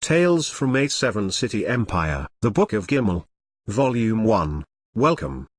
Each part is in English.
Tales from a Seven-City Empire. The Book of Gimmel. Volume 1. Welcome.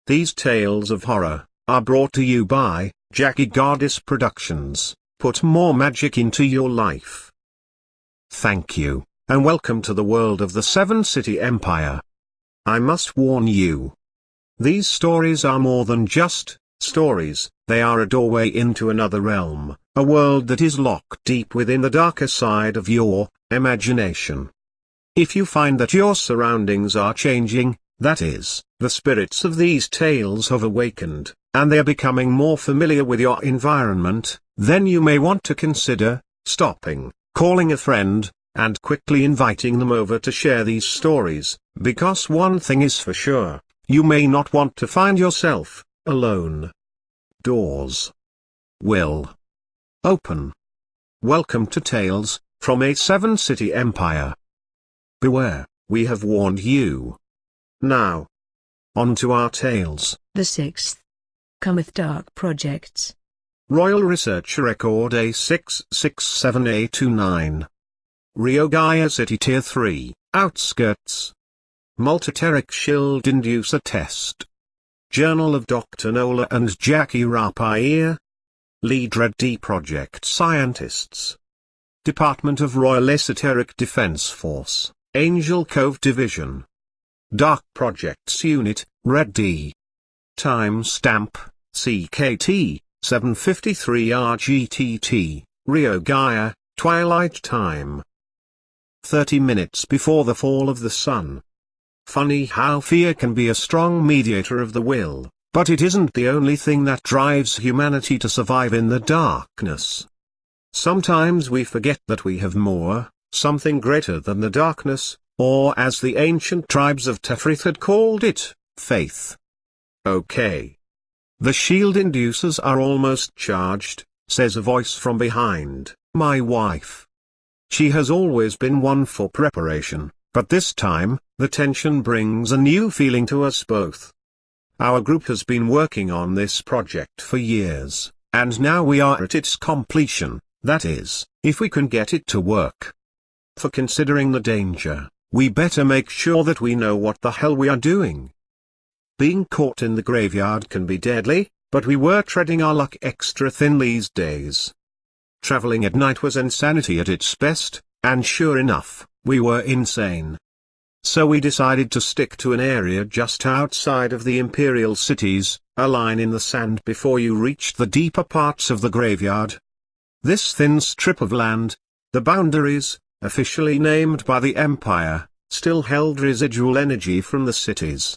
These tales of horror are brought to you by Jackie Gardis Productions. Put more magic into your life. Thank you, and welcome to the world of the Seven-City Empire. I must warn you. These stories are more than just stories, they are a doorway into another realm, a world that is locked deep within the darker side of your imagination. If you find that your surroundings are changing, that is, the spirits of these tales have awakened, and they are becoming more familiar with your environment, then you may want to consider stopping, calling a friend, and quickly inviting them over to share these stories, because one thing is for sure, you may not want to find yourself alone. Doors will open. Welcome to Tales from a Seven-City Empire. Beware, we have warned you. Now, on to our tales. The 6th. Cometh Dark Projects. Royal Research Record A667A29. Rio Gaia City Tier 3. Outskirts. Multiteric Shield Inducer Test. Journal of Dr. Nola and Jackie Rapier. Lead Red D Project Scientists. Department of Royal Esoteric Defense Force, Angel Cove Division. Dark Projects Unit, Red D. Timestamp, CKT, 7:53 RGTT, Rio Gaia, Twilight Time. 30 minutes before the fall of the sun. Funny how fear can be a strong mediator of the will, but it isn't the only thing that drives humanity to survive in the darkness. Sometimes we forget that we have more, something greater than the darkness, or as the ancient tribes of Tefrith had called it, faith. Okay. The shield inducers are almost charged, says a voice from behind, my wife. She has always been one for preparation, but this time, the tension brings a new feeling to us both. Our group has been working on this project for years, and now we are at its completion, that is, if we can get it to work. For considering the danger, we better make sure that we know what the hell we are doing. Being caught in the graveyard can be deadly, but we were treading our luck extra thin these days. Traveling at night was insanity at its best, and sure enough, we were insane. So we decided to stick to an area just outside of the imperial cities, a line in the sand before you reached the deeper parts of the graveyard. This thin strip of land, the boundaries, officially named by the Empire, still held residual energy from the cities.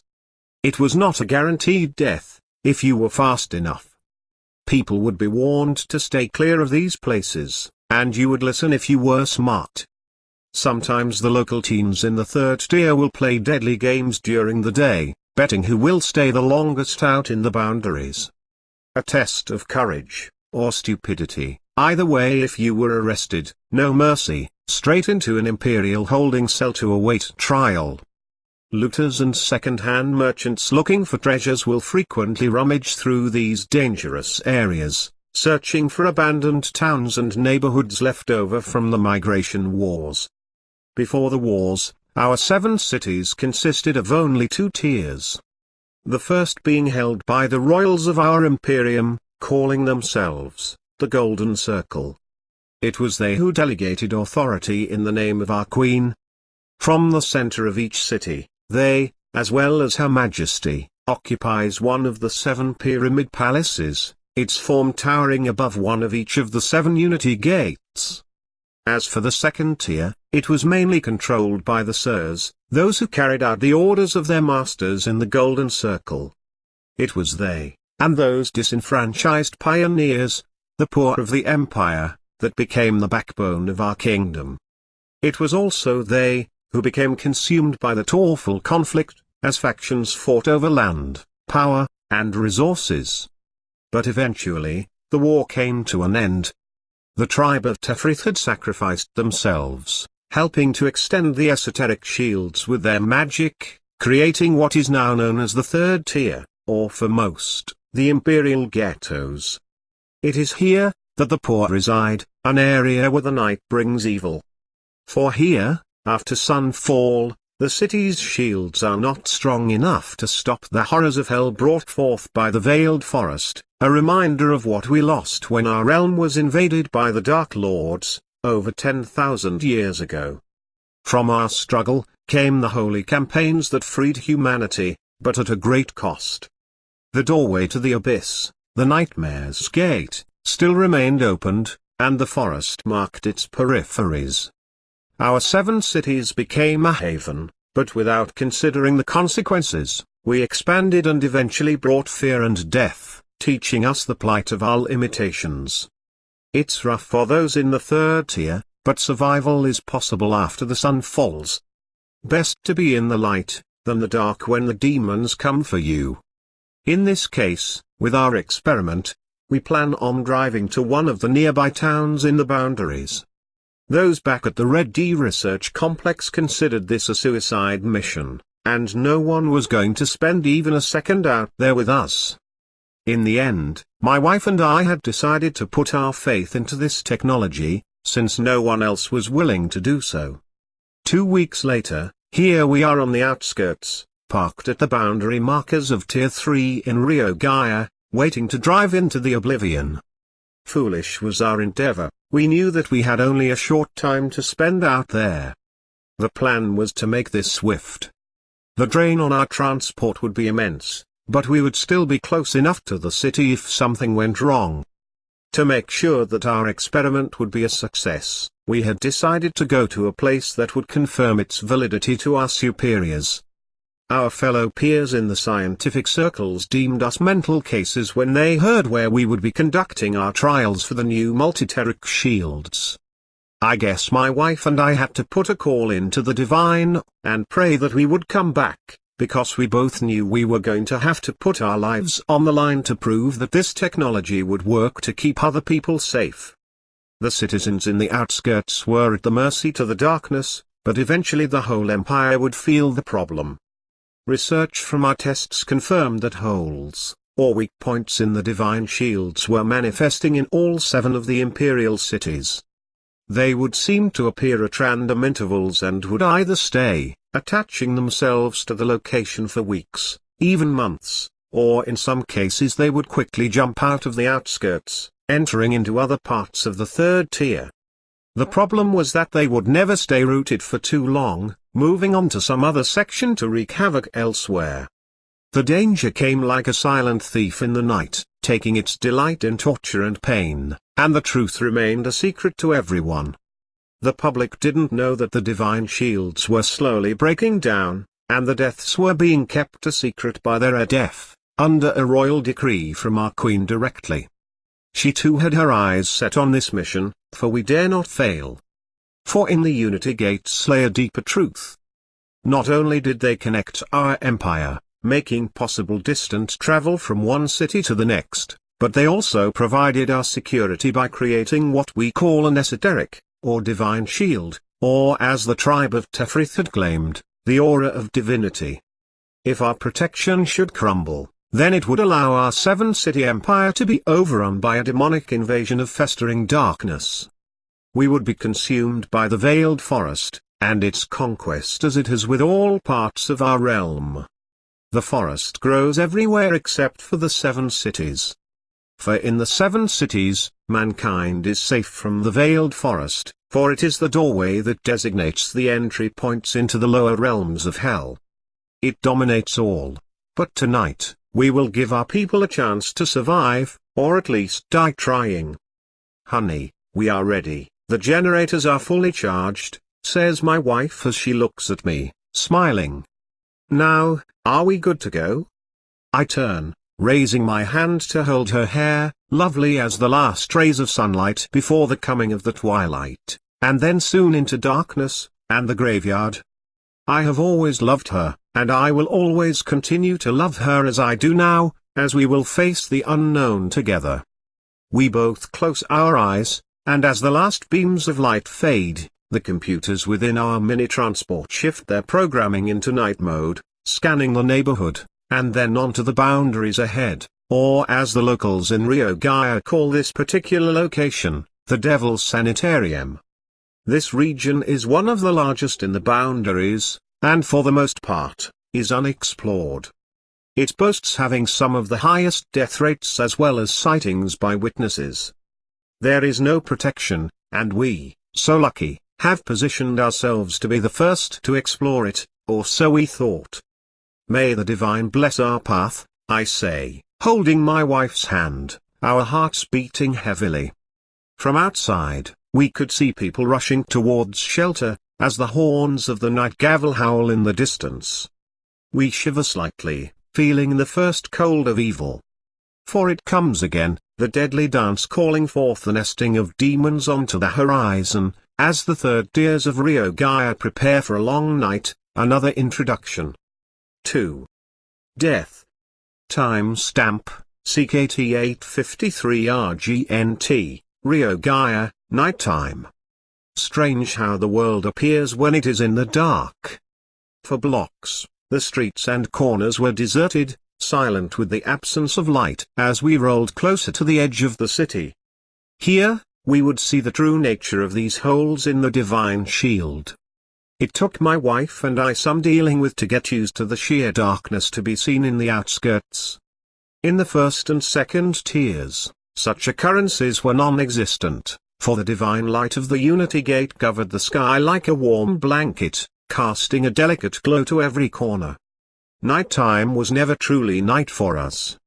It was not a guaranteed death, if you were fast enough. People would be warned to stay clear of these places, and you would listen if you were smart. Sometimes the local teams in the third tier will play deadly games during the day, betting who will stay the longest out in the boundaries. A test of courage, or stupidity, either way. If you were arrested, no mercy, straight into an imperial holding cell to await trial. Looters and second-hand merchants looking for treasures will frequently rummage through these dangerous areas, searching for abandoned towns and neighborhoods left over from the migration wars. Before the wars, our 7 cities consisted of only 2 tiers. The first being held by the royals of our imperium, calling themselves the Golden Circle. It was they who delegated authority in the name of our queen. From the center of each city, they, as well as Her Majesty, occupies one of the 7 pyramid palaces, its form towering above one of each of the 7 unity gates. As for the second tier, it was mainly controlled by the sirs, those who carried out the orders of their masters in the Golden Circle. It was they, and those disenfranchised pioneers, the poor of the empire, that became the backbone of our kingdom. It was also they, who became consumed by that awful conflict, as factions fought over land, power, and resources. But eventually, the war came to an end. The tribe of Tefrith had sacrificed themselves, helping to extend the esoteric shields with their magic, creating what is now known as the third tier, or for most, the imperial ghettos. It is here that the poor reside, an area where the night brings evil. For here, after sunfall, the city's shields are not strong enough to stop the horrors of hell brought forth by the veiled forest, a reminder of what we lost when our realm was invaded by the Dark Lords, over 10,000 years ago. From our struggle, came the holy campaigns that freed humanity, but at a great cost. The doorway to the abyss, the Nightmare's Gate, still remained opened, and the forest marked its peripheries. Our 7 cities became a haven, but without considering the consequences, we expanded and eventually brought fear and death, teaching us the plight of our limitations. It's rough for those in the third tier, but survival is possible after the sun falls. Best to be in the light, than the dark when the demons come for you. In this case, with our experiment, we plan on driving to one of the nearby towns in the boundaries. Those back at the Red D Research Complex considered this a suicide mission, and no one was going to spend even a second out there with us. In the end, my wife and I had decided to put our faith into this technology, since no one else was willing to do so. 2 weeks later, here we are on the outskirts, parked at the boundary markers of Tier 3 in Rio Gaia, waiting to drive into the oblivion. Foolish was our endeavor. We knew that we had only a short time to spend out there. The plan was to make this swift. The drain on our transport would be immense, but we would still be close enough to the city if something went wrong. To make sure that our experiment would be a success, we had decided to go to a place that would confirm its validity to our superiors. Our fellow peers in the scientific circles deemed us mental cases when they heard where we would be conducting our trials for the new multi-teric shields. I guess my wife and I had to put a call into the divine, and pray that we would come back, because we both knew we were going to have to put our lives on the line to prove that this technology would work to keep other people safe. The citizens in the outskirts were at the mercy to the darkness, but eventually the whole empire would feel the problem. Research from our tests confirmed that holes, or weak points in the divine shields were manifesting in all 7 of the imperial cities. They would seem to appear at random intervals and would either stay, attaching themselves to the location for weeks, even months, or in some cases they would quickly jump out of the outskirts, entering into other parts of the 3rd tier. The problem was that they would never stay rooted for too long, moving on to some other section to wreak havoc elsewhere. The danger came like a silent thief in the night, taking its delight in torture and pain, and the truth remained a secret to everyone. The public didn't know that the divine shields were slowly breaking down, and the deaths were being kept a secret by their ADF, under a royal decree from our queen directly. She too had her eyes set on this mission, for we dare not fail. For in the Unity Gates lay a deeper truth. Not only did they connect our empire, making possible distant travel from one city to the next, but they also provided our security by creating what we call an esoteric, or divine shield, or as the tribe of Tefrith had claimed, the aura of divinity. If our protection should crumble, then it would allow our 7-city empire to be overrun by a demonic invasion of festering darkness. We would be consumed by the veiled forest, and its conquest as it has with all parts of our realm. The forest grows everywhere except for the 7 cities. For in the 7 cities, mankind is safe from the veiled forest, for it is the doorway that designates the entry points into the lower realms of hell. It dominates all. But tonight, we will give our people a chance to survive, or at least die trying. Honey, we are ready, the generators are fully charged, says my wife as she looks at me, smiling. Now, are we good to go? I turn, raising my hand to hold her hair, lovely as the last rays of sunlight before the coming of the twilight, and then soon into darkness, and the graveyard. I have always loved her, and I will always continue to love her as I do now, as we will face the unknown together. We both close our eyes, and as the last beams of light fade, the computers within our mini-transport shift their programming into night mode, scanning the neighborhood, and then onto the boundaries ahead, or as the locals in Rio Gaia call this particular location, the Devil's Sanitarium. This region is one of the largest in the boundaries, and for the most part, is unexplored. It boasts having some of the highest death rates as well as sightings by witnesses. There is no protection, and we, so lucky, have positioned ourselves to be the first to explore it, or so we thought. May the divine bless our path, I say, holding my wife's hand, our hearts beating heavily. From outside, we could see people rushing towards shelter, as the horns of the night gavel howl in the distance. We shiver slightly, feeling the first cold of evil. For it comes again, the deadly dance calling forth the nesting of demons onto the horizon, as the 3rd tiers of Rio Gaia prepare for a long night, another introduction. 2. Death. Timestamp, CKT 853 RGNT, Rio Gaia, nighttime. Strange how the world appears when it is in the dark. For blocks, the streets and corners were deserted, silent with the absence of light as we rolled closer to the edge of the city. Here, we would see the true nature of these holes in the divine shield. It took my wife and I some dealing with to get used to the sheer darkness to be seen in the outskirts. In the first and second tiers, such occurrences were non-existent, for the divine light of the Unity Gate covered the sky like a warm blanket, casting a delicate glow to every corner. Nighttime was never truly night for us.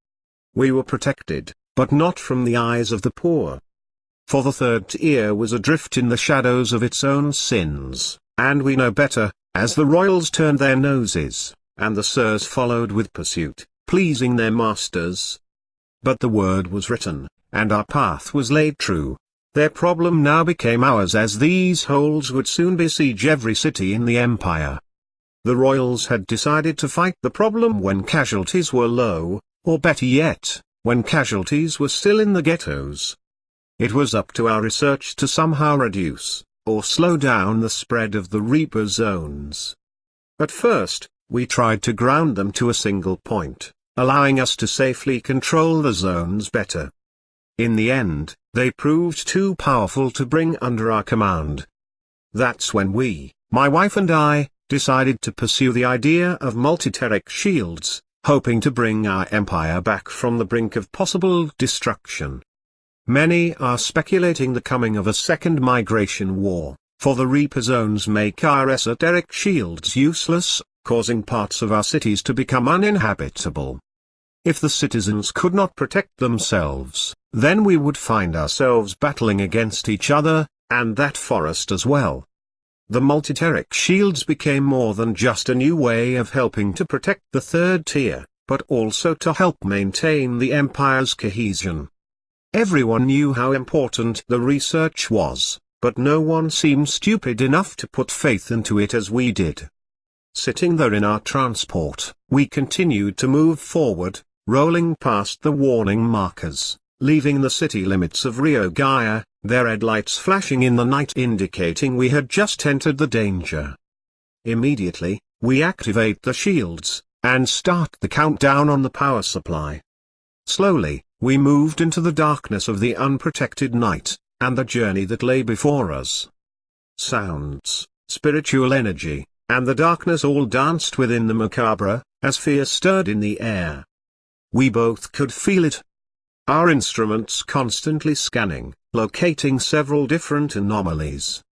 We were protected, but not from the eyes of the poor. For the third tier was adrift in the shadows of its own sins, and we know better, as the royals turned their noses, and the sirs followed with pursuit, pleasing their masters. But the word was written, and our path was laid true. Their problem now became ours, as these holes would soon besiege every city in the empire. The royals had decided to fight the problem when casualties were low, or better yet, when casualties were still in the ghettos. It was up to our research to somehow reduce, or slow down the spread of the Reaper zones. At first, we tried to ground them to a single point, allowing us to safely control the zones better. In the end, they proved too powerful to bring under our command. That's when we, my wife and I, decided to pursue the idea of multi-teric shields, hoping to bring our empire back from the brink of possible destruction. Many are speculating the coming of a second migration war, for the Reaper zones make our esoteric shields useless, causing parts of our cities to become uninhabitable. If the citizens could not protect themselves, then we would find ourselves battling against each other, and that forest as well. The multi-teric shields became more than just a new way of helping to protect the third tier, but also to help maintain the empire's cohesion. Everyone knew how important the research was, but no one seemed stupid enough to put faith into it as we did. Sitting there in our transport, we continued to move forward, rolling past the warning markers, leaving the city limits of Rio Gaia, their red lights flashing in the night indicating we had just entered the danger. Immediately, we activate the shields, and start the countdown on the power supply. Slowly, we moved into the darkness of the unprotected night, and the journey that lay before us. Sounds, spiritual energy, and the darkness all danced within the macabre, as fear stirred in the air. We both could feel it. Our instruments constantly scanning, locating several different anomalies.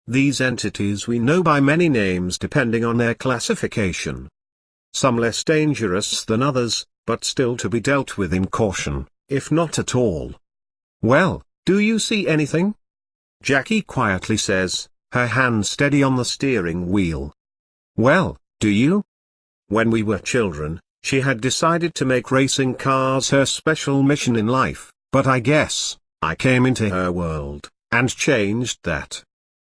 These entities we know by many names depending on their classification. Some less dangerous than others, but still to be dealt with in caution, if not at all. "Well, do you see anything?" Jackie quietly says, her hand steady on the steering wheel. "Well, do you?" When we were children, she had decided to make racing cars her special mission in life, but I guess, I came into her world, and changed that.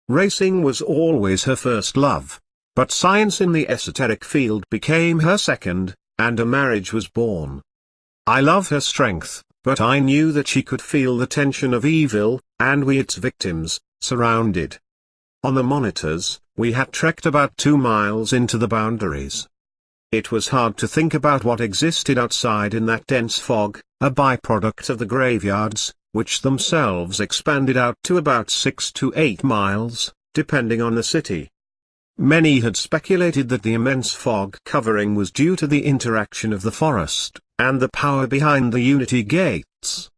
Racing was always her first love, but science in the esoteric field became her second, and a marriage was born. I love her strength, but I knew that she could feel the tension of evil, and we its victims, surrounded. On the monitors, we had trekked about 2 miles into the boundaries. It was hard to think about what existed outside in that dense fog, a byproduct of the graveyards, which themselves expanded out to about 6 to 8 miles, depending on the city. Many had speculated that the immense fog covering was due to the interaction of the forest, and the power behind the Unity Gates.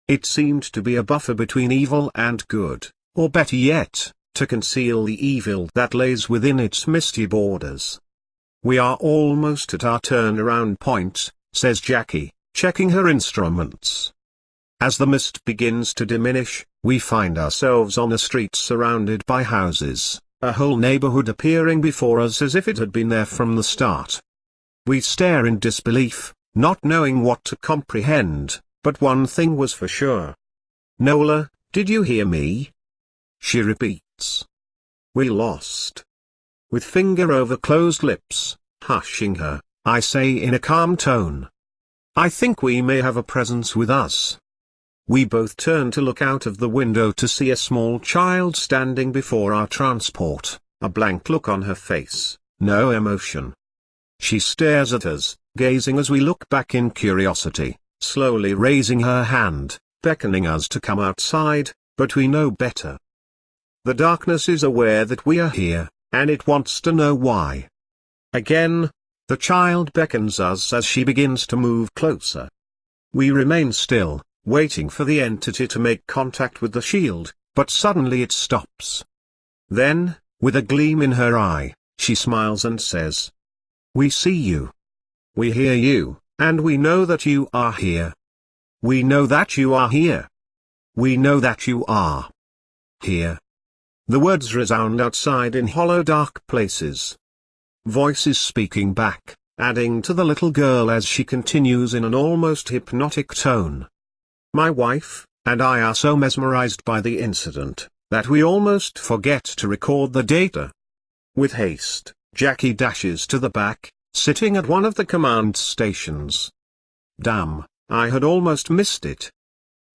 It seemed to be a buffer between evil and good, or better yet, to conceal the evil that lays within its misty borders. "We are almost at our turnaround point," says Jackie, checking her instruments. As the mist begins to diminish, we find ourselves on a street surrounded by houses, a whole neighborhood appearing before us as if it had been there from the start. We stare in disbelief, not knowing what to comprehend, but one thing was for sure. "Nola, did you hear me?" she repeats. "We lost." With finger over closed lips, hushing her, I say in a calm tone, "I think we may have a presence with us." We both turn to look out of the window to see a small child standing before our transport, a blank look on her face, no emotion. She stares at us, gazing as we look back in curiosity, slowly raising her hand, beckoning us to come outside, but we know better. The darkness is aware that we are here, and it wants to know why. Again, the child beckons us as she begins to move closer. We remain still, waiting for the entity to make contact with the shield, but suddenly it stops. Then, with a gleam in her eye, she smiles and says, "We see you. We hear you, and we know that you are here. We know that you are here. We know that you are here." The words resound outside in hollow dark places. Voices speaking back, adding to the little girl as she continues in an almost hypnotic tone. My wife and I are so mesmerized by the incident, that we almost forget to record the data. With haste, Jackie dashes to the back, sitting at one of the command stations. "Damn, I had almost missed it,"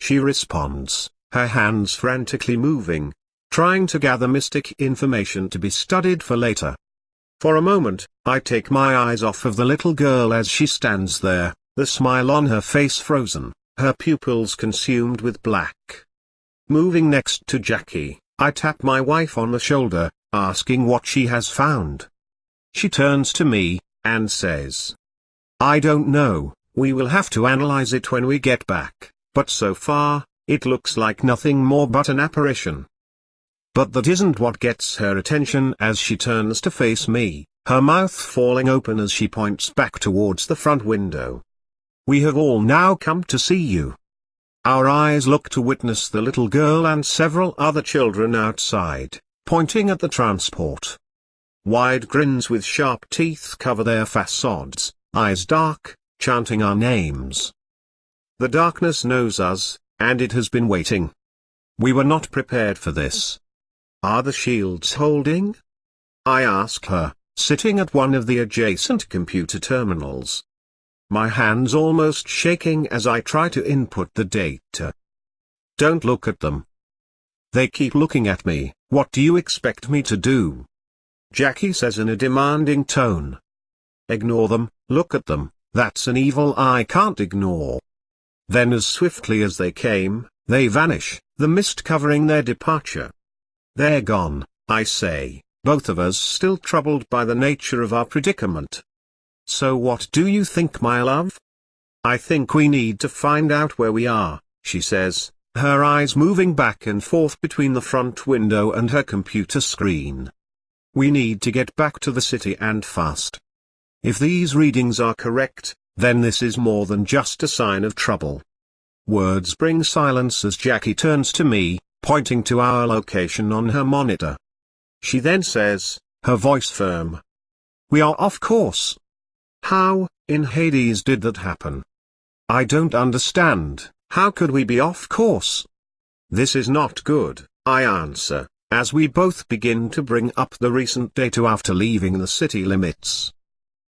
she responds, her hands frantically moving, trying to gather mystic information to be studied for later. For a moment, I take my eyes off of the little girl as she stands there, the smile on her face frozen, her pupils consumed with black. Moving next to Jackie, I tap my wife on the shoulder, asking what she has found. She turns to me, and says, "I don't know, we will have to analyze it when we get back, but so far, it looks like nothing more but an apparition." But that isn't what gets her attention as she turns to face me, her mouth falling open as she points back towards the front window. "We have all now come to see you." Our eyes look to witness the little girl and several other children outside, pointing at the transport. Wide grins with sharp teeth cover their facades, eyes dark, chanting our names. The darkness knows us, and it has been waiting. We were not prepared for this. "Are the shields holding?" I ask her, sitting at one of the adjacent computer terminals. My hands almost shaking as I try to input the data. "Don't look at them." They keep looking at me. "What do you expect me to do?" Jackie says in a demanding tone. "Ignore them, look at them, that's an evil I can't ignore." Then as swiftly as they came, they vanish, the mist covering their departure. "They're gone," I say, both of us still troubled by the nature of our predicament. "So what do you think, my love?" "I think we need to find out where we are," she says, her eyes moving back and forth between the front window and her computer screen. "We need to get back to the city and fast. If these readings are correct, then this is more than just a sign of trouble." Words bring silence as Jackie turns to me, pointing to our location on her monitor. She then says, her voice firm, "We are off course." How, in Hades, did that happen? I don't understand. How could we be off course? This is not good, I answer, as we both begin to bring up the recent data after leaving the city limits.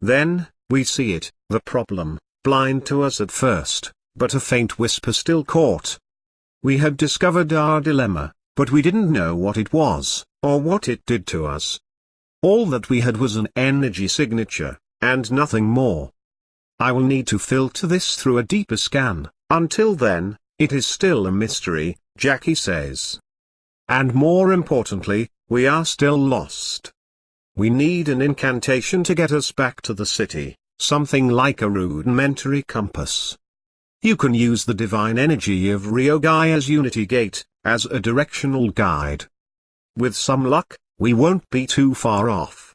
Then, we see it, the problem, blind to us at first, but a faint whisper still caught. We had discovered our dilemma, but we didn't know what it was, or what it did to us. All that we had was an energy signature, and nothing more. I will need to filter this through a deeper scan. Until then, it is still a mystery, Jackie says. And more importantly, we are still lost. We need an incantation to get us back to the city, something like a rudimentary compass. You can use the divine energy of Ryogaia's Unity Gate as a directional guide. With some luck, we won't be too far off.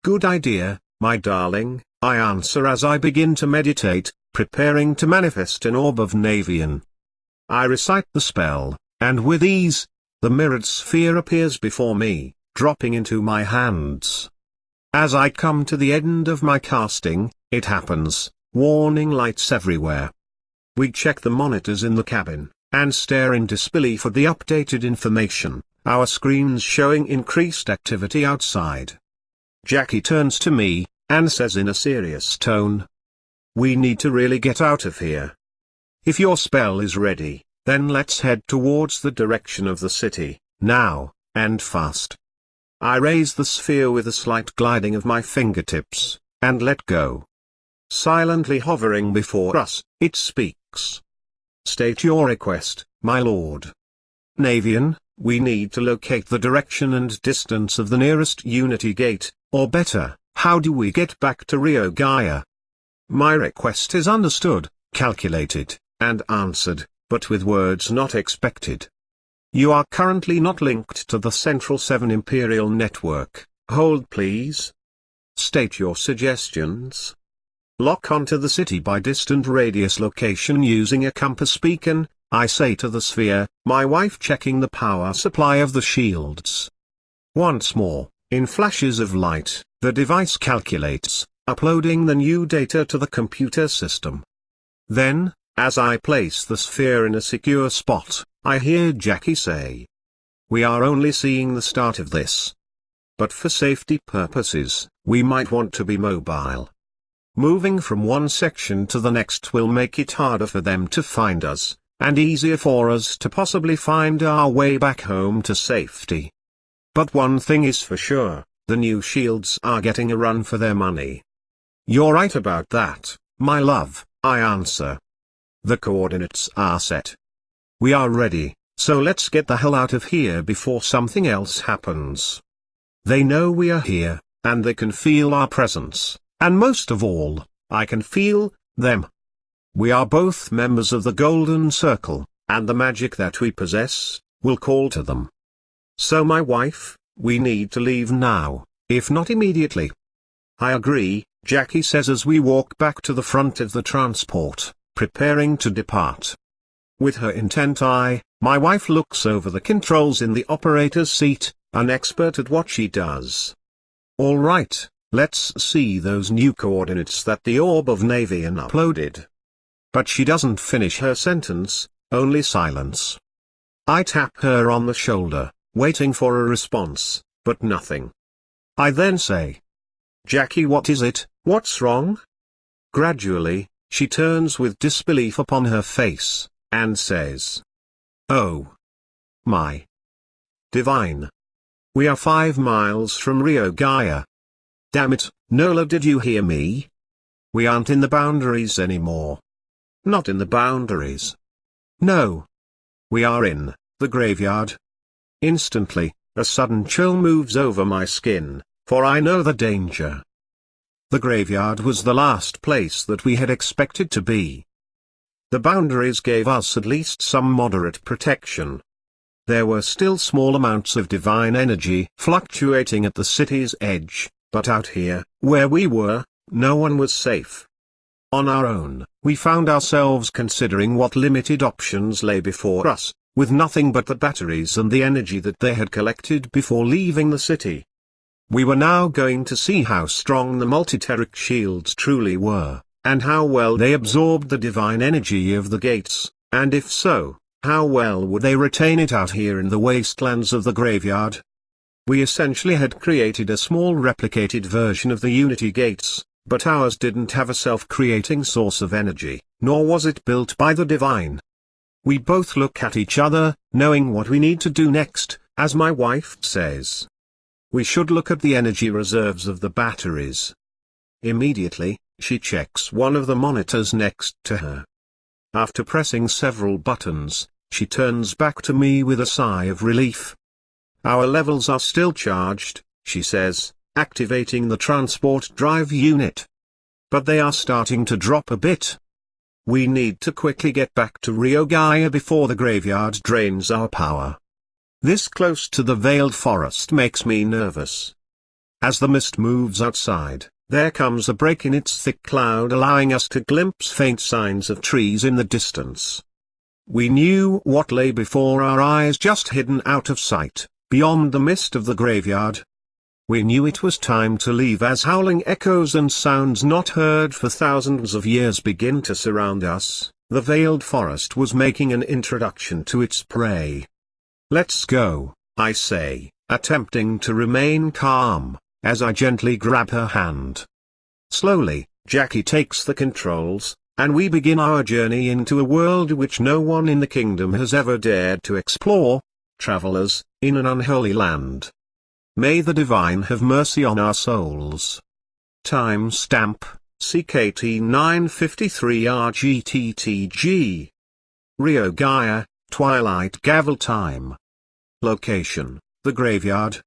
Good idea, my darling, I answer as I begin to meditate, preparing to manifest an orb of Navian. I recite the spell, and with ease, the mirrored sphere appears before me, dropping into my hands. As I come to the end of my casting, it happens, warning lights everywhere. We check the monitors in the cabin, and stare in disbelief at the updated information, our screens showing increased activity outside. Jackie turns to me, and says in a serious tone, "We need to really get out of here. If your spell is ready, then let's head towards the direction of the city, now, and fast." I raise the sphere with a slight gliding of my fingertips, and let go. Silently hovering before us, it speaks. "State your request, my lord." "Navian, we need to locate the direction and distance of the nearest Unity Gate, or better, how do we get back to Rio Gaia? My request is understood, calculated, and answered, but with words not expected. You are currently not linked to the Central 7 Imperial Network. Hold please. State your suggestions. Lock onto the city by distant radius location using a compass beacon, I say to the sphere, my wife checking the power supply of the shields. Once more, in flashes of light, the device calculates, uploading the new data to the computer system. Then, as I place the sphere in a secure spot, I hear Jackie say, "We are only seeing the start of this. But for safety purposes, we might want to be mobile. Moving from one section to the next will make it harder for them to find us, and easier for us to possibly find our way back home to safety. But one thing is for sure, the new shields are getting a run for their money." "You're right about that, my love," I answer. "The coordinates are set. We are ready, so let's get the hell out of here before something else happens." They know we are here, and they can feel our presence, and most of all, I can feel them. We are both members of the Golden Circle, and the magic that we possess will call to them. "So my wife, we need to leave now, if not immediately." "I agree," Jackie says as we walk back to the front of the transport, preparing to depart. With her intent eye, my wife looks over the controls in the operator's seat, an expert at what she does. "All right, let's see those new coordinates that the Orb of Navian uploaded." But she doesn't finish her sentence, only silence. I tap her on the shoulder, waiting for a response, but nothing. I then say, "Jackie, what is it? What's wrong?" Gradually, she turns with disbelief upon her face, and says, "Oh my divine. We are 5 miles from Rio Gaia. Damn it, Nola, did you hear me? We aren't in the boundaries anymore." "Not in the boundaries." "No. We are in the graveyard." Instantly, a sudden chill moves over my skin, for I know the danger. The graveyard was the last place that we had expected to be. The boundaries gave us at least some moderate protection. There were still small amounts of divine energy fluctuating at the city's edge, but out here, where we were, no one was safe. On our own, we found ourselves considering what limited options lay before us, with nothing but the batteries and the energy that they had collected before leaving the city. We were now going to see how strong the multiteric shields truly were, and how well they absorbed the divine energy of the gates, and if so, how well would they retain it out here in the wastelands of the graveyard? We essentially had created a small replicated version of the Unity gates, but ours didn't have a self-creating source of energy, nor was it built by the divine. We both look at each other, knowing what we need to do next, as my wife says. We should look at the energy reserves of the batteries. Immediately, she checks one of the monitors next to her. After pressing several buttons, she turns back to me with a sigh of relief. "Our levels are still charged," she says, activating the transport drive unit. "But they are starting to drop a bit. We need to quickly get back to Rio Gaia before the graveyard drains our power." This close to the veiled forest makes me nervous. As the mist moves outside, there comes a break in its thick cloud, allowing us to glimpse faint signs of trees in the distance. We knew what lay before our eyes, just hidden out of sight, beyond the mist of the graveyard. We knew it was time to leave as howling echoes and sounds not heard for thousands of years begin to surround us. The veiled forest was making an introduction to its prey. "Let's go," I say, attempting to remain calm, as I gently grab her hand. Slowly, Jackie takes the controls, and we begin our journey into a world which no one in the kingdom has ever dared to explore. Travelers, in an unholy land. May the divine have mercy on our souls. Timestamp, CKT 953 RGTTG. Rio Gaia, Twilight Gavel Time. Location: the graveyard.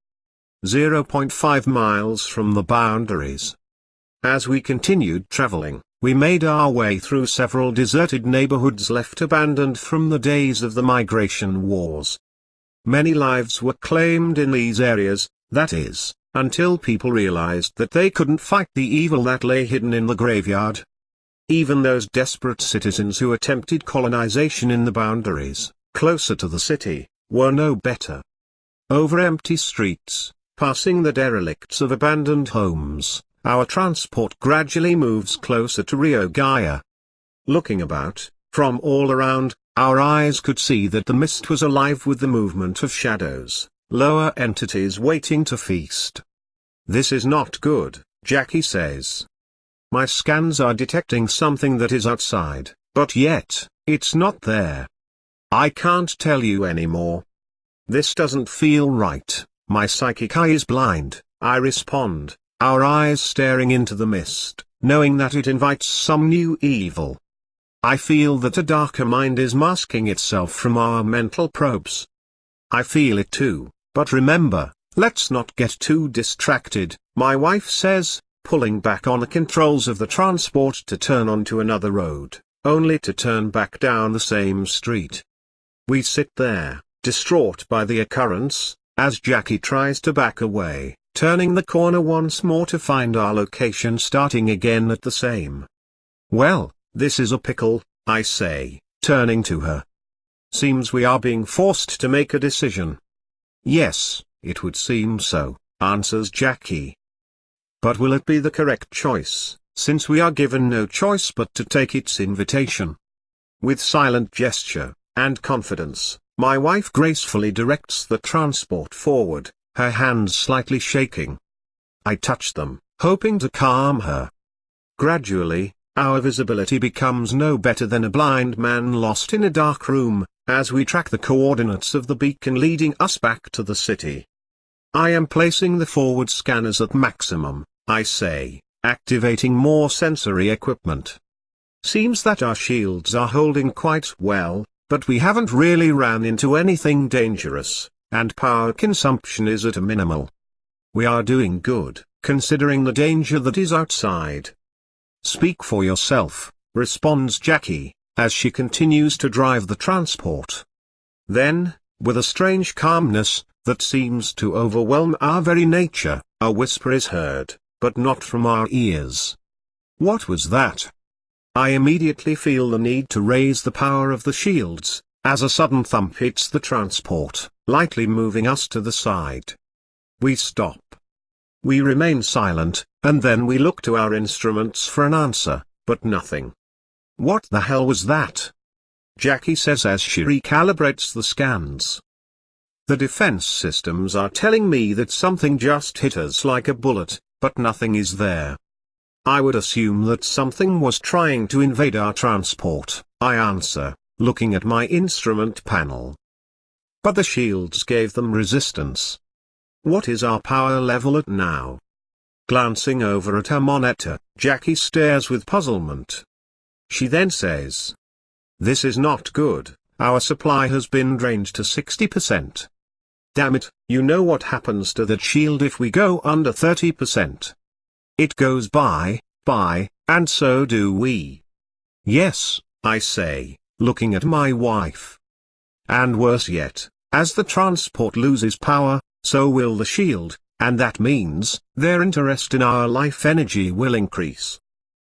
0.5 miles from the boundaries. As we continued traveling, we made our way through several deserted neighborhoods left abandoned from the days of the migration wars. Many lives were claimed in these areas, that is, until people realized that they couldn't fight the evil that lay hidden in the graveyard. Even those desperate citizens who attempted colonization in the boundaries, closer to the city, were no better. Over empty streets, passing the derelicts of abandoned homes, our transport gradually moves closer to Rio Gaia. Looking about, from all around, our eyes could see that the mist was alive with the movement of shadows, lower entities waiting to feast. This is not good, Jackie says. My scans are detecting something that is outside, but yet, it's not there. I can't tell you anymore. This doesn't feel right. My psychic eye is blind, I respond, our eyes staring into the mist, knowing that it invites some new evil. I feel that a darker mind is masking itself from our mental probes. I feel it too, but remember, let's not get too distracted, my wife says, pulling back on the controls of the transport to turn onto another road, only to turn back down the same street. We sit there, distraught by the occurrence, as Jackie tries to back away, turning the corner once more to find our location starting again at the same. Well, this is a pickle, I say, turning to her. Seems we are being forced to make a decision. Yes, it would seem so, answers Jackie. But will it be the correct choice, since we are given no choice but to take its invitation? With silent gesture, and confidence, my wife gracefully directs the transport forward, her hands slightly shaking. I touch them, hoping to calm her. Gradually, our visibility becomes no better than a blind man lost in a dark room, as we track the coordinates of the beacon leading us back to the city. I am placing the forward scanners at maximum, I say, activating more sensory equipment. Seems that our shields are holding quite well, but we haven't really ran into anything dangerous, and power consumption is at a minimal. We are doing good, considering the danger that is outside. Speak for yourself, responds Jackie, as she continues to drive the transport. Then, with a strange calmness that seems to overwhelm our very nature, a whisper is heard, but not from our ears. What was that? I immediately feel the need to raise the power of the shields, as a sudden thump hits the transport, lightly moving us to the side. We stop. We remain silent, and then we look to our instruments for an answer, but nothing. What the hell was that? Jackie says as she recalibrates the scans. The defense systems are telling me that something just hit us like a bullet, but nothing is there. I would assume that something was trying to invade our transport, I answer, looking at my instrument panel. But the shields gave them resistance. What is our power level at now? Glancing over at her monitor, Jackie stares with puzzlement. She then says, "This is not good, our supply has been drained to 60%. Damn it, you know what happens to that shield if we go under 30%. It goes bye, and so do we." Yes, I say, looking at my wife. And worse yet, as the transport loses power, so will the shield, and that means, their interest in our life energy will increase.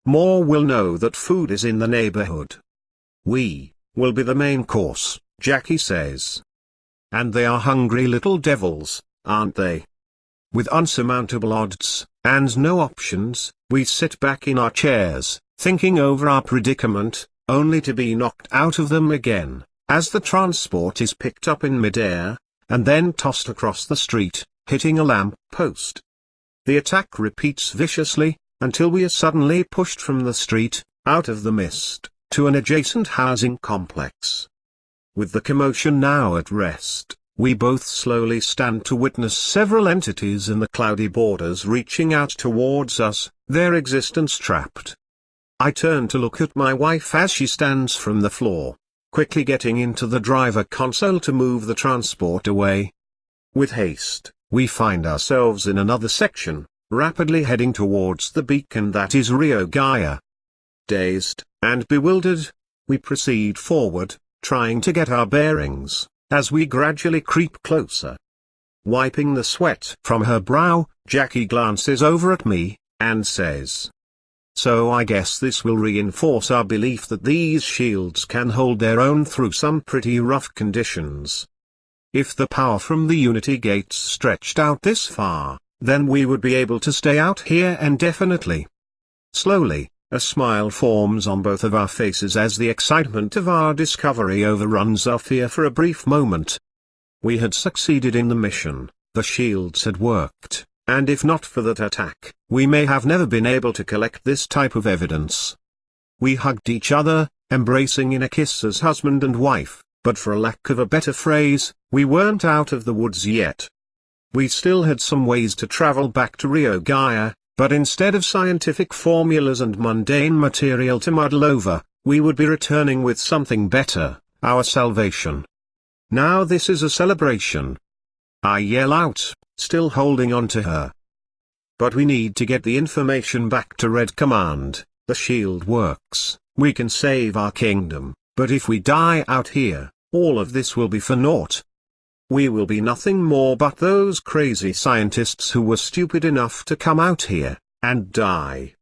More will know that food is in the neighborhood. We will be the main course, Jackie says. And they are hungry little devils, aren't they? With unsurmountable odds, and no options, we sit back in our chairs, thinking over our predicament, only to be knocked out of them again, as the transport is picked up in midair, and then tossed across the street, hitting a lamp post. The attack repeats viciously, until we are suddenly pushed from the street, out of the mist, to an adjacent housing complex. With the commotion now at rest, we both slowly stand to witness several entities in the cloudy borders reaching out towards us, their existence trapped. I turn to look at my wife as she stands from the floor. quickly getting into the driver console to move the transport away. With haste, we find ourselves in another section, rapidly heading towards the beacon that is Rio Gaia. Dazed and bewildered, we proceed forward, trying to get our bearings, as we gradually creep closer. Wiping the sweat from her brow, Jackie glances over at me, and says, "So I guess this will reinforce our belief that these shields can hold their own through some pretty rough conditions. If the power from the Unity gates stretched out this far, then we would be able to stay out here indefinitely." Slowly, a smile forms on both of our faces as the excitement of our discovery overruns our fear for a brief moment. We had succeeded in the mission, the shields had worked, and if not for that attack, we may have never been able to collect this type of evidence. We hugged each other, embracing in a kiss as husband and wife, but for lack of a better phrase, we weren't out of the woods yet. We still had some ways to travel back to Rio Gaia, but instead of scientific formulas and mundane material to muddle over, we would be returning with something better, our salvation. Now this is a celebration. I yell out, still holding on to her. But we need to get the information back to Red Command. The shield works, we can save our kingdom, but if we die out here, all of this will be for naught. We will be nothing more but those crazy scientists who were stupid enough to come out here, and die.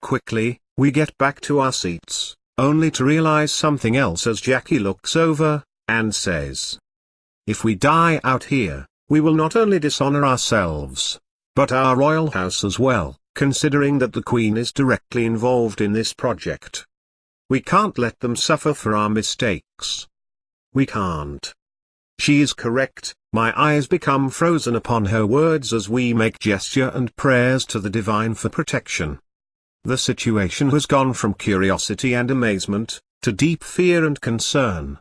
Quickly, we get back to our seats, only to realize something else as Jackie looks over, and says, "If we die out here, we will not only dishonor ourselves, but our royal house as well, considering that the Queen is directly involved in this project. We can't let them suffer for our mistakes. We can't." She is correct. My eyes become frozen upon her words as we make gesture and prayers to the divine for protection. The situation has gone from curiosity and amazement, to deep fear and concern.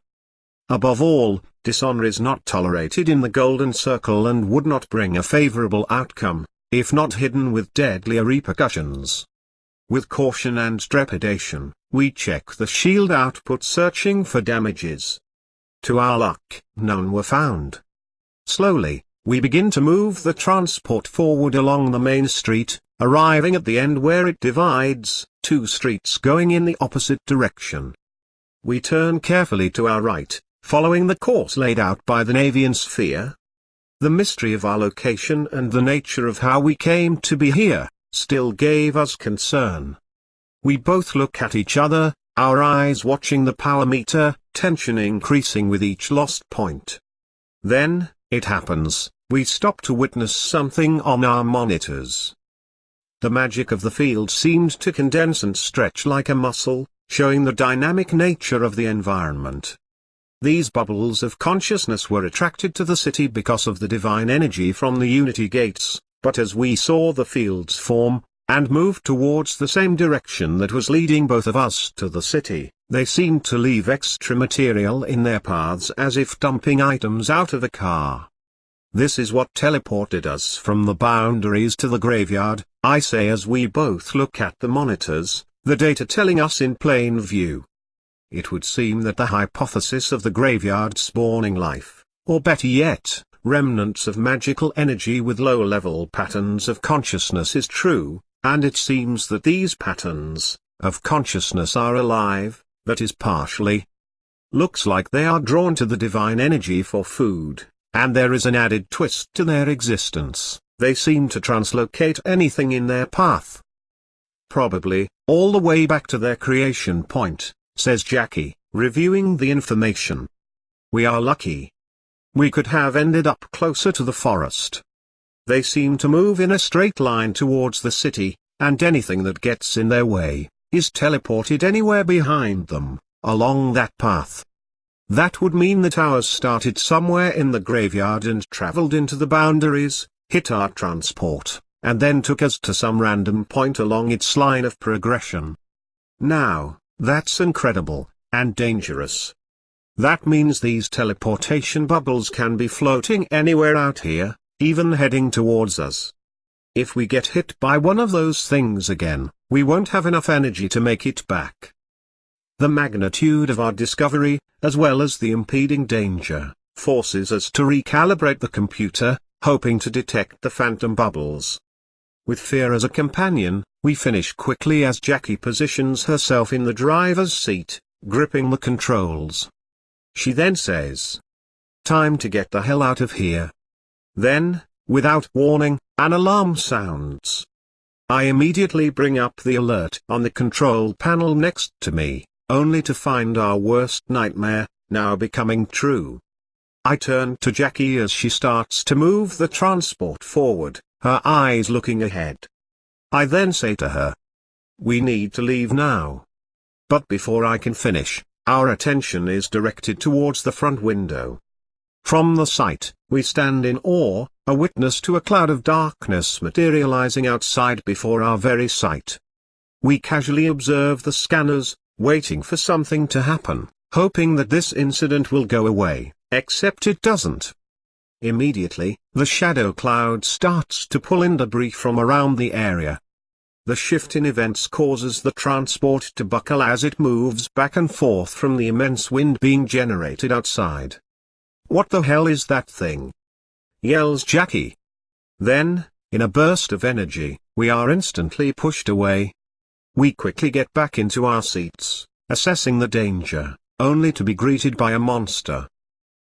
Above all, dishonor is not tolerated in the Golden Circle and would not bring a favorable outcome, if not hidden with deadlier repercussions. With caution and trepidation, we check the shield output searching for damages. To our luck, none were found. Slowly, we begin to move the transport forward along the main street, arriving at the end where it divides, two streets going in the opposite direction. We turn carefully to our right, following the course laid out by the Navian sphere. The mystery of our location and the nature of how we came to be here, still gave us concern. We both look at each other, our eyes watching the power meter, tension increasing with each lost point. Then, it happens, we stop to witness something on our monitors. The magic of the field seemed to condense and stretch like a muscle, showing the dynamic nature of the environment. These bubbles of consciousness were attracted to the city because of the divine energy from the Unity gates, but as we saw the fields form, and move towards the same direction that was leading both of us to the city, they seemed to leave extra material in their paths as if dumping items out of a car. This is what teleported us from the boundaries to the graveyard, I say as we both look at the monitors, the data telling us in plain view. It would seem that the hypothesis of the graveyard spawning life, or better yet, remnants of magical energy with low-level patterns of consciousness is true, and it seems that these patterns of consciousness are alive, that is partially. Looks like they are drawn to the divine energy for food, and there is an added twist to their existence, they seem to translocate anything in their path. Probably, all the way back to their creation point, says Jackie, reviewing the information. We are lucky. We could have ended up closer to the forest. They seem to move in a straight line towards the city, and anything that gets in their way, is teleported anywhere behind them, along that path. That would mean that ours started somewhere in the graveyard and traveled into the boundaries, hit our transport, and then took us to some random point along its line of progression. Now, that's incredible, and dangerous. That means these teleportation bubbles can be floating anywhere out here, even heading towards us. If we get hit by one of those things again, we won't have enough energy to make it back. The magnitude of our discovery, as well as the impeding danger, forces us to recalibrate the computer, hoping to detect the phantom bubbles. With fear as a companion, we finish quickly as Jackie positions herself in the driver's seat, gripping the controls. She then says, "Time to get the hell out of here." Then, without warning, an alarm sounds. I immediately bring up the alert on the control panel next to me, only to find our worst nightmare now becoming true. I turn to Jackie as she starts to move the transport forward, her eyes looking ahead. I then say to her, "We need to leave now." But before I can finish, our attention is directed towards the front window. From the sight, we stand in awe, a witness to a cloud of darkness materializing outside before our very sight. We casually observe the scanners, waiting for something to happen, hoping that this incident will go away, except it doesn't. Immediately, the shadow cloud starts to pull in debris from around the area. The shift in events causes the transport to buckle as it moves back and forth from the immense wind being generated outside. "What the hell is that thing?" yells Jackie. Then, in a burst of energy, we are instantly pushed away. We quickly get back into our seats, assessing the danger, only to be greeted by a monster.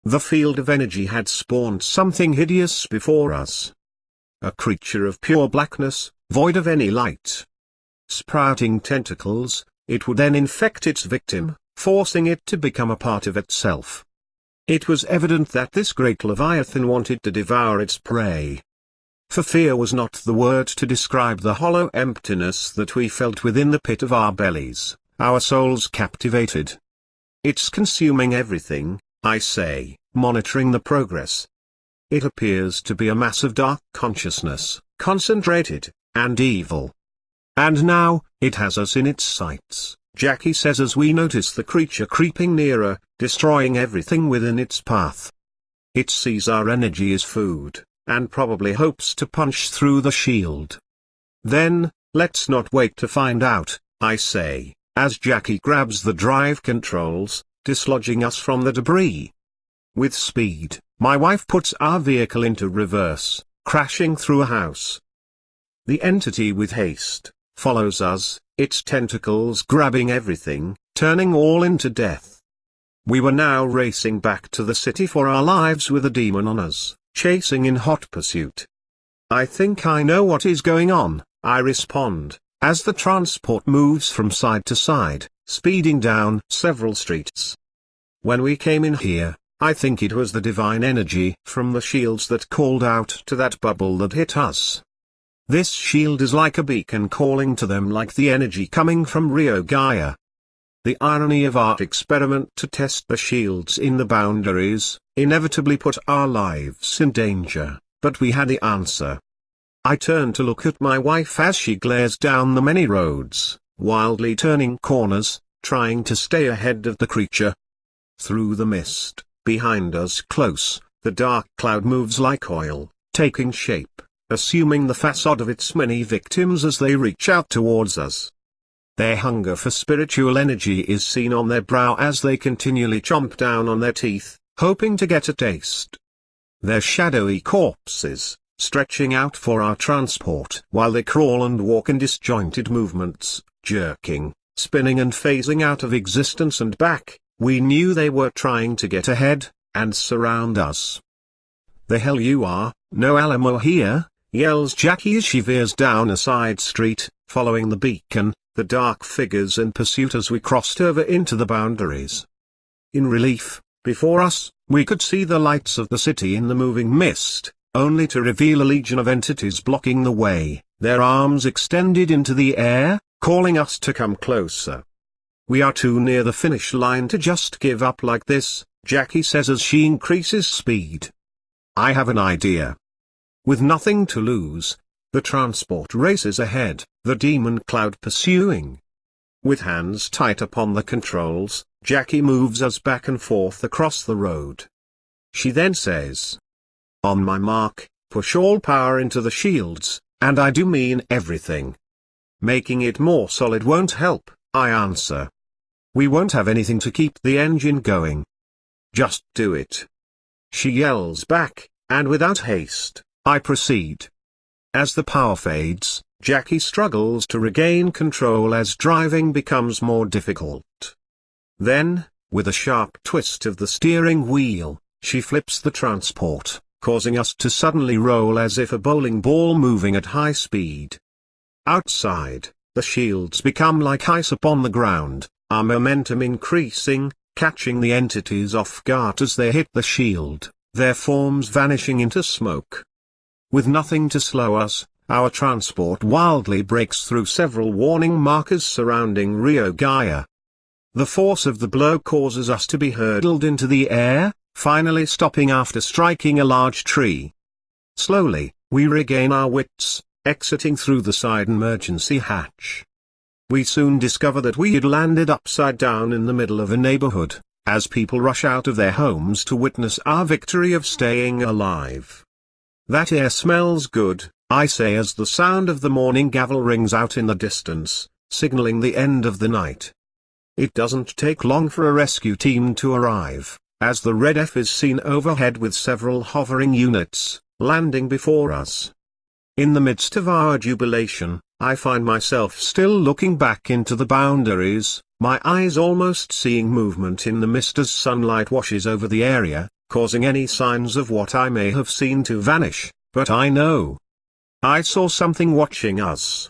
The field of energy had spawned something hideous before us. A creature of pure blackness, void of any light. Sprouting tentacles, it would then infect its victim, forcing it to become a part of itself. It was evident that this great leviathan wanted to devour its prey. For fear was not the word to describe the hollow emptiness that we felt within the pit of our bellies, our souls captivated. "It's consuming everything," I say, monitoring the progress. It appears to be a mass of dark consciousness, concentrated, and evil. "And now, it has us in its sights," Jackie says as we notice the creature creeping nearer, destroying everything within its path. It sees our energy as food, and probably hopes to punch through the shield. "Then, let's not wait to find out," I say, as Jackie grabs the drive controls, dislodging us from the debris. With speed, my wife puts our vehicle into reverse, crashing through a house. The entity with haste follows us, its tentacles grabbing everything, turning all into death. We were now racing back to the city for our lives with a demon on us, chasing in hot pursuit. "I think I know what is going on," I respond, as the transport moves from side to side, speeding down several streets. "When we came in here, I think it was the divine energy from the shields that called out to that bubble that hit us. This shield is like a beacon calling to them, like the energy coming from Rio Gaia. The irony of our experiment to test the shields in the boundaries inevitably put our lives in danger, but we had the answer." I turn to look at my wife as she glares down the many roads, wildly turning corners, trying to stay ahead of the creature. Through the mist, behind us close, the dark cloud moves like oil, taking shape, assuming the facade of its many victims as they reach out towards us. Their hunger for spiritual energy is seen on their brow as they continually chomp down on their teeth, hoping to get a taste. Their shadowy corpses, stretching out for our transport while they crawl and walk in disjointed movements, jerking, spinning and phasing out of existence and back, we knew they were trying to get ahead, and surround us. "The hell you are, no Alamo here," yells Jackie as she veers down a side street, following the beacon, the dark figures in pursuit as we crossed over into the boundaries. In relief, before us, we could see the lights of the city in the moving mist, only to reveal a legion of entities blocking the way, their arms extended into the air, calling us to come closer. "We are too near the finish line to just give up like this," Jackie says as she increases speed. "I have an idea." With nothing to lose, the transport races ahead, the demon cloud pursuing. With hands tight upon the controls, Jackie moves us back and forth across the road. She then says, "On my mark, push all power into the shields, and I do mean everything." "Making it more solid won't help," I answer. We won't have anything to keep the engine going. Just do it. She yells back, and without haste, I proceed. As the power fades, Jackie struggles to regain control as driving becomes more difficult. Then, with a sharp twist of the steering wheel, she flips the transport, causing us to suddenly roll as if a bowling ball moving at high speed. Outside, the shields become like ice upon the ground, our momentum increasing, catching the entities off guard as they hit the shield, their forms vanishing into smoke. With nothing to slow us, our transport wildly breaks through several warning markers surrounding Rio Gaia. The force of the blow causes us to be hurtled into the air, finally stopping after striking a large tree. Slowly, we regain our wits, exiting through the side emergency hatch. We soon discover that we had landed upside down in the middle of a neighborhood, as people rush out of their homes to witness our victory of staying alive. That air smells good, I say as the sound of the morning gavel rings out in the distance, signaling the end of the night. It doesn't take long for a rescue team to arrive, as the red F is seen overhead with several hovering units, landing before us. In the midst of our jubilation, I find myself still looking back into the boundaries, my eyes almost seeing movement in the mist as sunlight washes over the area, causing any signs of what I may have seen to vanish, but I know. I saw something watching us.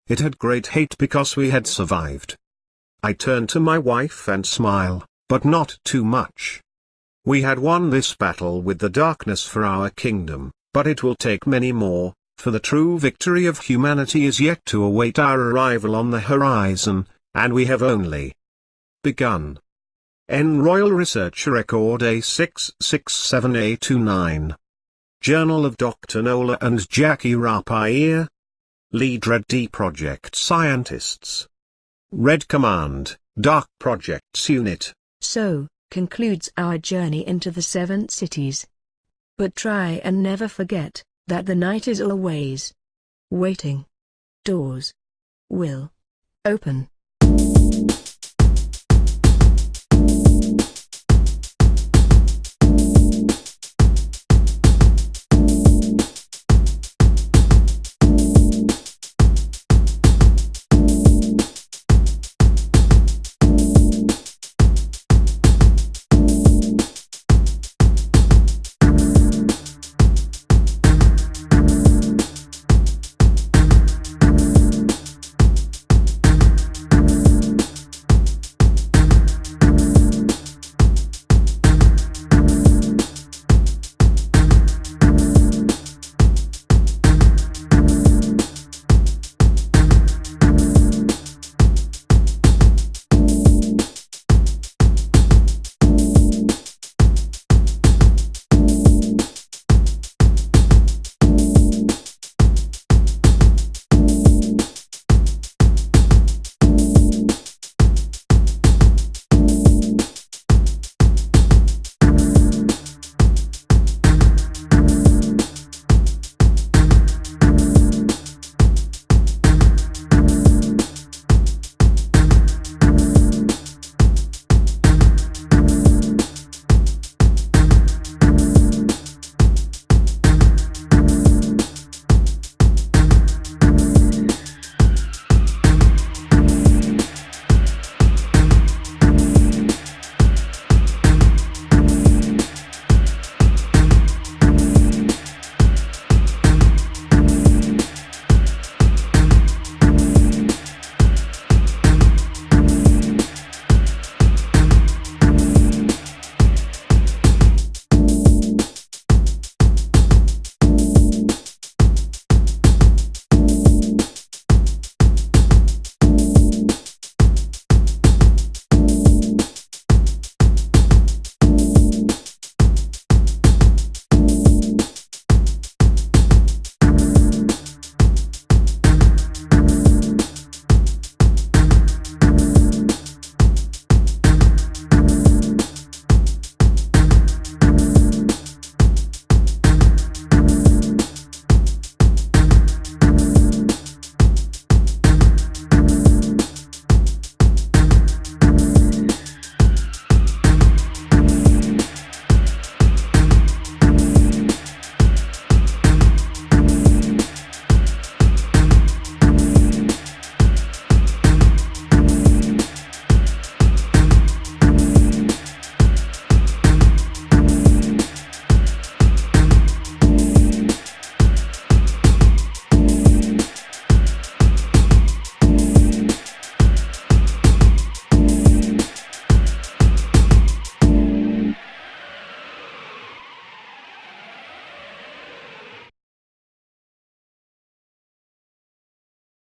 It had great hate because we had survived. I turn to my wife and smile, but not too much. We had won this battle with the darkness for our kingdom, but it will take many more, for the true victory of humanity is yet to await our arrival on the horizon, and we have only begun. N. Royal Research Record A667A29. Journal of Dr. Nola and Jackie Rapier. Lead Red D Project Scientists. Red Command, Dark Projects Unit. So, concludes our journey into the 7 cities. But try and never forget that the night is always waiting. Doors will open.